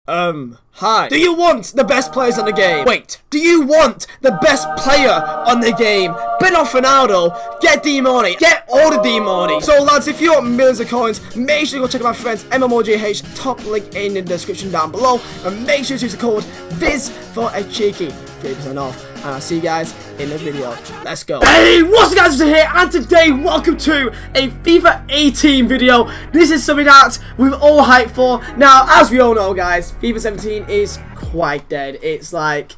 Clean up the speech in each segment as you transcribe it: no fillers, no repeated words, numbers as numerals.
Hi. Do you want the best players on the game? Wait, do you want the best player on the game? Bet off Ronaldo, get D-Money, get all the D-Money. So lads, if you want millions of coins, make sure you go check out my friends MMOGH, top link in the description down below. And make sure to use the code Vizeh for a cheeky 30% off. And I'll see you guys in the video. Let's go. Hey, what's up guys, Vizeh here, and today, welcome to a FIFA 18 video. This is something that we've all hyped for. Now, as we all know guys, FIFA 17 is quite dead. It's like,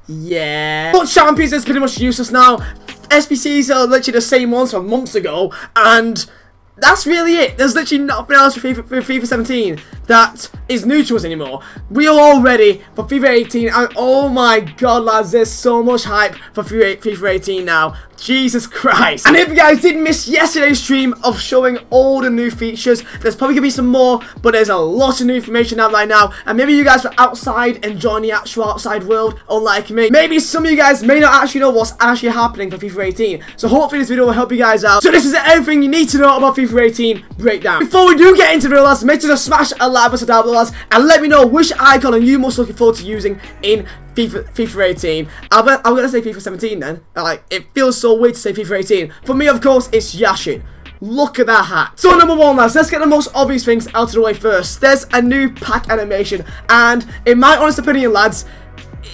yeah. But Champions is pretty much useless now. SBCs are literally the same ones from months ago, and that's really it. There's literally nothing else for FIFA 17 that is new to us anymore. We are all ready for FIFA 18, and oh my god lads, there's so much hype for FIFA 18 now. Jesus Christ. And if you guys did miss yesterday's stream of showing all the new features, there's probably going to be some more, but there's a lot of new information out right now. And maybe you guys are outside enjoying the actual outside world, unlike me. Maybe some of you guys may not actually know what's actually happening for FIFA 18. So hopefully this video will help you guys out. So this is everything you need to know about FIFA 18 breakdown. Before we do get into the video lads, make sure to smash a like button down below lads, and let me know which icon are you most looking forward to using in FIFA 18. I'm gonna say FIFA 17 then. Like, it feels so weird to say FIFA 18. For me, of course, it's Yashin. Look at that hat. So number one lads, let's get the most obvious things out of the way first. There's a new pack animation, and in my honest opinion lads,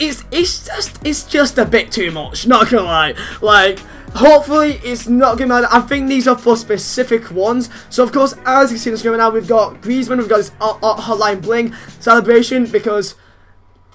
it's just a bit too much, not gonna lie. Like, hopefully it's not gonna matter. I think these are for specific ones. So of course, as you can see on the screen right now, we've got Griezmann, we've got this Hotline Bling celebration, because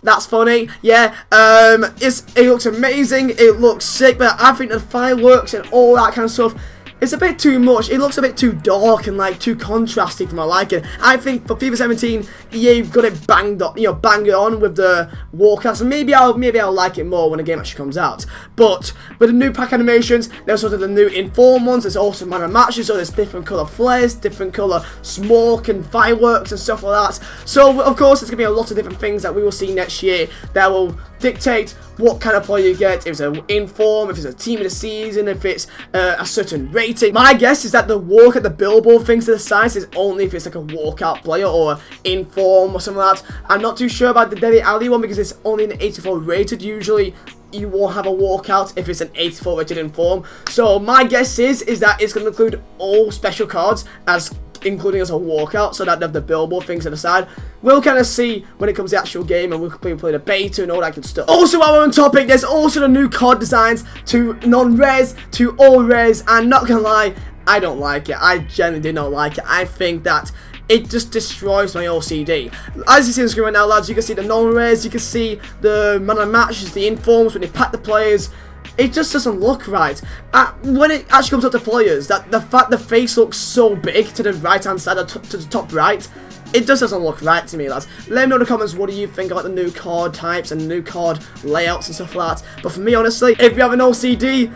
that's funny, yeah. It looks amazing, it looks sick, but I think the fireworks and all that kind of stuff, it's a bit too much. It looks a bit too dark and like too contrasty for my liking. I think for FIFA 17, EA got it banged up, banged it on with the walkouts, and maybe I'll like it more when the game actually comes out. But with the new pack animations, there's also the new inform ones. There's also man and matches, so there's different color flares, different color smoke and fireworks and stuff like that. So of course, there's gonna be a lot of different things that we will see next year that will dictate what kind of player you get, if it's an inform, if it's a team of the season, if it's a certain rating. My guess is that the walk at the billboard things to the sides is only if it's like a walkout player or inform or something like that. I'm not too sure about the Dele Alli one because it's only an 84 rated. Usually you won't have a walkout if it's an 84 rated inform. So my guess is that it's going to include all special cards as including as a walkout, so that they have the billboard things to the side. We'll kind of see when it comes to the actual game, and we'll play the beta and all that good stuff. Also, while we're on topic, there's also the new card designs to non-res, to all res, and not gonna lie, I don't like it. I genuinely did not like it. I think that it just destroys my OCD. As you see on the screen right now, lads, you can see the non-res, you can see the man and matches, the informs, when they pack the players. It just doesn't look right. When it actually comes up to players, that the fact the face looks so big to the right hand side, to the top right, it just doesn't look right to me, lads. Let me know in the comments what do you think about the new card types and the new card layouts and stuff like that. But for me, honestly, if you have an OCD,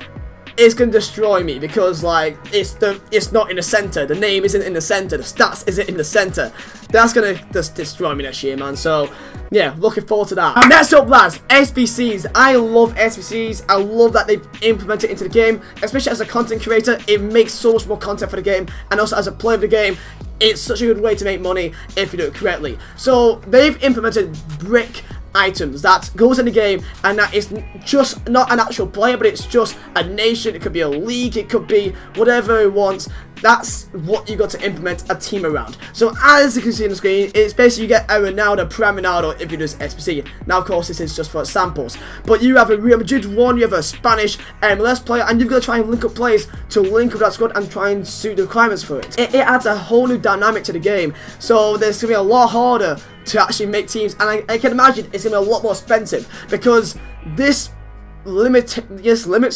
it's gonna destroy me, because like it's not in the center, the name isn't in the center, the stats isn't in the center. That's gonna just destroy me next year, man. So yeah, looking forward to that. And next up lads, SBCs. I love SBCs. I love that they've implemented it into the game, especially as a content creator. It makes so much more content for the game, and also as a player of the game, it's such a good way to make money if you do it correctly. So they've implemented brick items that goes in the game, and that is just not an actual player, but it's just a nation. It could be a league, it could be whatever it wants. That's what you got to implement a team around. So as you can see on the screen, it's basically you get a Ronaldo, Prime Ronaldo if you do this SBC. Now of course this is just for samples, but you have a Real Madrid one, you have a Spanish MLS player, and you've got to try and link up players to link up that squad and try and suit the requirements for it. It adds a whole new dynamic to the game, so there's going to be a lot harder to actually make teams, and I can imagine it's going to be a lot more expensive, because this limits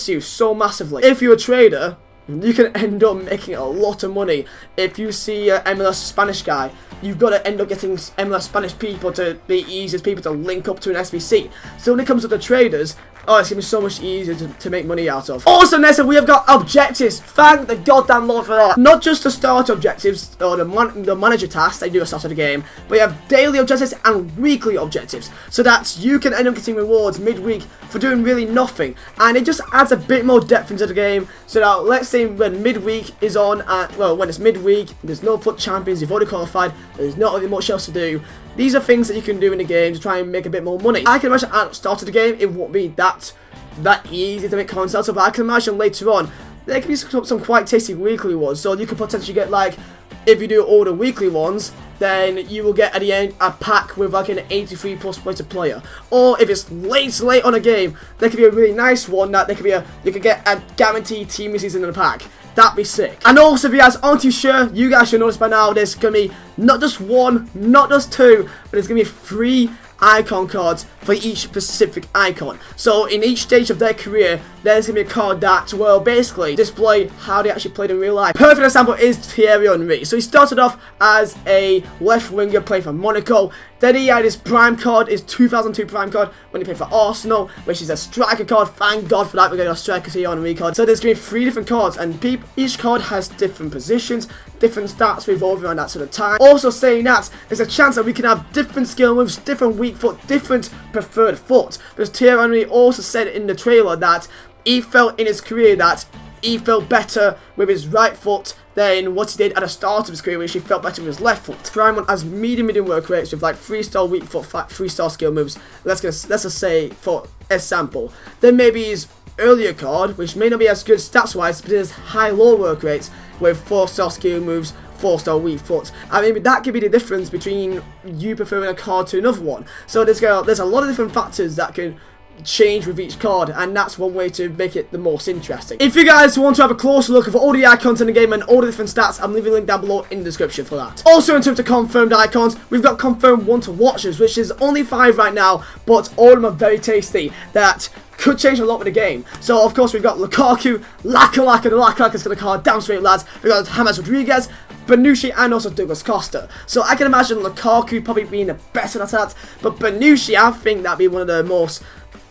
you so massively. If you're a trader, you can end up making a lot of money. If you see an MLS Spanish guy, you've got to end up getting MLS Spanish people to be the easiest people to link up to an SBC. So when it comes to the traders, oh, it's going to be so much easier to make money out of. Also, next up, we have got objectives. Thank the goddamn Lord for that. Not just the start objectives or the manager tasks they do at the start of the game, but you have daily objectives and weekly objectives. So that you can end up getting rewards midweek for doing really nothing. And it just adds a bit more depth into the game. So that, let's saying when midweek is on, well, when it's midweek, there's no FUT champions, you've already qualified, there's not really much else to do. These are things that you can do in the game to try and make a bit more money. I can imagine at the start of the game, it won't be that easy to make coins out of, but I can imagine later on, there can be some quite tasty weekly ones. So you could potentially get, like, if you do all the weekly ones, then you will get at the end a pack with like an 83+ rated player. Or if it's late on a game, there could be a really nice one that you could get a guaranteed team season in the pack. That'd be sick. And also, if you guys aren't too sure, you guys should notice by now there's gonna be not just one, not just two, but there's gonna be 3 icon cards for each specific icon. So in each stage of their career, there's going to be a card that will basically display how they actually played in real life. Perfect example is Thierry Henry. So he started off as a left winger playing for Monaco. Then he had his prime card, his 2002 prime card, when he played for Arsenal, which is a striker card. Thank God for that, we're going to have strikers here on Henry card. So there's going to be 3 different cards, and each card has different positions, different stats revolving around that sort of time. Also saying that, there's a chance that we can have different skill moves, different weak foot, different preferred foot. Because Thierry Henry also said in the trailer that he felt in his career that he felt better with his right foot than what he did at the start of his career, which he felt better with his left foot. Prime one has medium work rates with like 3-star weak foot, 3-star skill moves. Let's just say for example. Then maybe his earlier card, which may not be as good stats wise, but it has high-low work rates with 4-star skill moves, 4-star weak foot. And maybe that could be the difference between you preferring a card to another one. So there's a lot of different factors that can change with each card, and that's one way to make it the most interesting. If you guys want to have a closer look at all the icons in the game and all the different stats, I'm leaving a link down below in the description for that. Also, in terms of confirmed icons, we've got confirmed want to watchers, which is only 5 right now, but all of them are very tasty. That could change a lot with the game. So of course we've got Lukaku, Laka, the Laka's got a card down straight, lads. We've got James Rodriguez, Bonucci, and also Douglas Costa. So I can imagine Lukaku probably being the best at that, but Bonucci, I think that'd be one of the most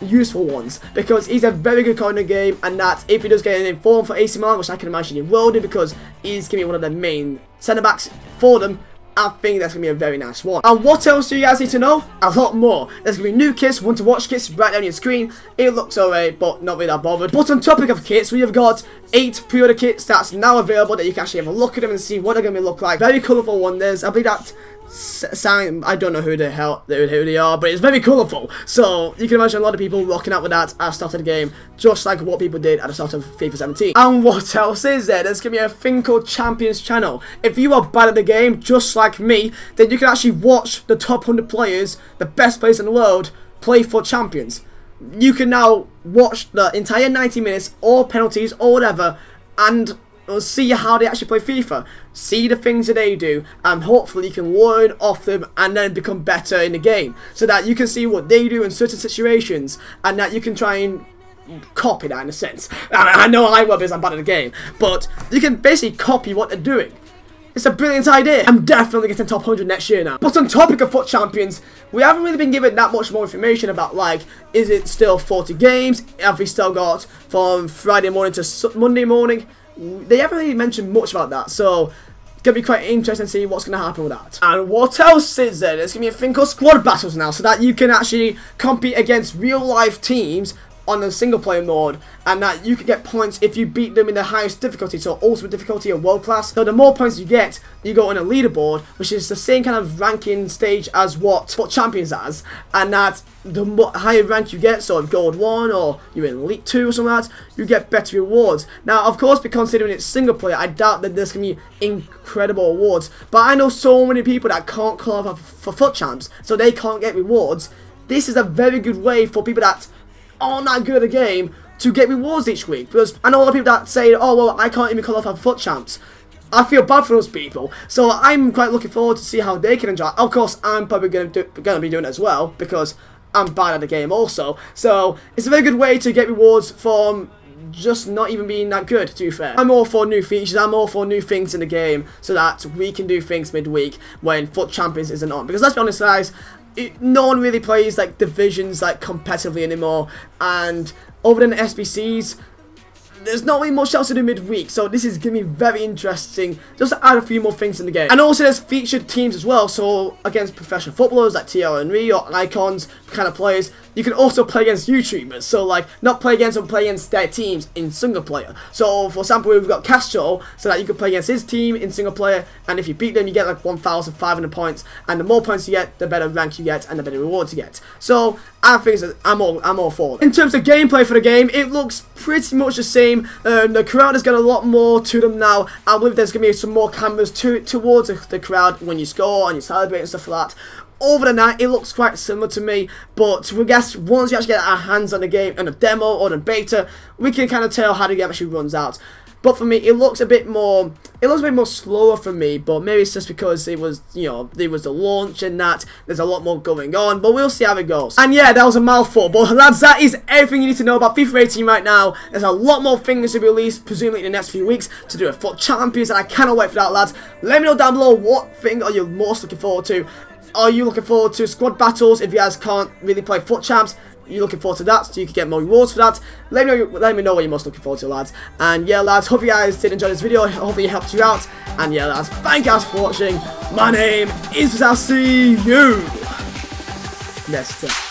useful ones, because he's a very good card in the game, and that if he does get in form for AC Milan, which I can imagine he will do because he's going to be one of the main centre backs for them, I think that's going to be a very nice one. And what else do you guys need to know? A lot more. There's going to be new kits, want to watch kits right down your screen. It looks alright, but not really that bothered. But on topic of kits, we have got 8 pre-order kits that's now available that you can actually have a look at them and see what they're going to look like. Very colourful one. There's, I believe that I don't know who the hell they are, but it's very colourful. So you can imagine a lot of people rocking out with that at the start of the game, just like what people did at the start of FIFA 17. And what else is there? There's going to be a thing called Champions Channel. If you are bad at the game, just like me, then you can actually watch the top 100 players, the best players in the world, play for champions. You can now watch the entire 90 minutes, or penalties, or whatever, and see how they actually play FIFA, see the things that they do, and hopefully you can learn off them and then become better in the game, so that you can see what they do in certain situations, and that you can try and copy that in a sense. I know I will because I'm bad at the game, but you can basically copy what they're doing. It's a brilliant idea. I'm definitely getting top 100 next year now. But on topic of FUT champions, we haven't really been given that much more information about, like, is it still 40 games? Have we still got from Friday morning to Monday morning? They haven't really mentioned much about that, so it's going to be quite interesting to see what's going to happen with that. And what else is there? There's going to be a thing called squad battles now, so that you can actually compete against real life teams on the single player mode, and that you can get points if you beat them in the highest difficulty, so ultimate difficulty or world class. So the more points you get, you go on a leaderboard, which is the same kind of ranking stage as what Champions has, and that the higher rank you get, so if Gold 1 or you're in Elite 2 or something like that, you get better rewards. Now of course, considering it's single player, I doubt that there's going to be incredible rewards, but I know so many people that can't qualify for FUT champs, so they can't get rewards. This is a very good way for people that aren't that good at the game to get rewards each week, because I know a lot of people that say, oh well, I can't even qualify for FUT champs. I feel bad for those people, so I'm quite looking forward to see how they can enjoy it. Of course, I'm probably going to be doing it as well, because I'm bad at the game also. So it's a very good way to get rewards from just not even being that good, to be fair. I'm all for new features, I'm all for new things in the game, so that we can do things midweek when FUT champions isn't on. Because let's be honest guys, no one really plays like divisions like competitively anymore, and other than the SBCs, there's not really much else to do midweek, so this is going to be very interesting just to add a few more things in the game. And also there's featured teams as well, so against professional footballers like Thierry Henry or icons, kind of players, you can also play against YouTubers. So like, not play against them, play against their teams in single player. So for example, we've got Castro, so that you can play against his team in single player, and if you beat them, you get like 1,500 points, and the more points you get, the better rank you get, and the better rewards you get. So I think I'm all for it. In terms of gameplay for the game, it looks pretty much the same. The crowd has got a lot more to them now. I believe there's going to be some more cameras towards the crowd when you score and you celebrate and stuff like that. Over the night, it looks quite similar to me, but we guess once we actually get our hands on the game and a demo or the beta, we can kind of tell how the game actually runs out. But for me, it looks a bit more slower for me, but maybe it's just because it was, you know, there was the launch and that, there's a lot more going on, but we'll see how it goes. And yeah, that was a mouthful, but lads, that is everything you need to know about FIFA 18 right now. There's a lot more things to be released, presumably in the next few weeks, to do with FUT Champions, and I cannot wait for that, lads. Let me know down below what thing are you most looking forward to. Are you looking forward to squad battles if you guys can't really play FUT Champs? You're looking forward to that, so you can get more rewards for that. Let me know what you're most looking forward to, lads. And yeah, lads, hope you guys did enjoy this video. Hopefully it helped you out. And yeah, lads, thank you guys for watching. My name is Vizeh. I'll see you next time.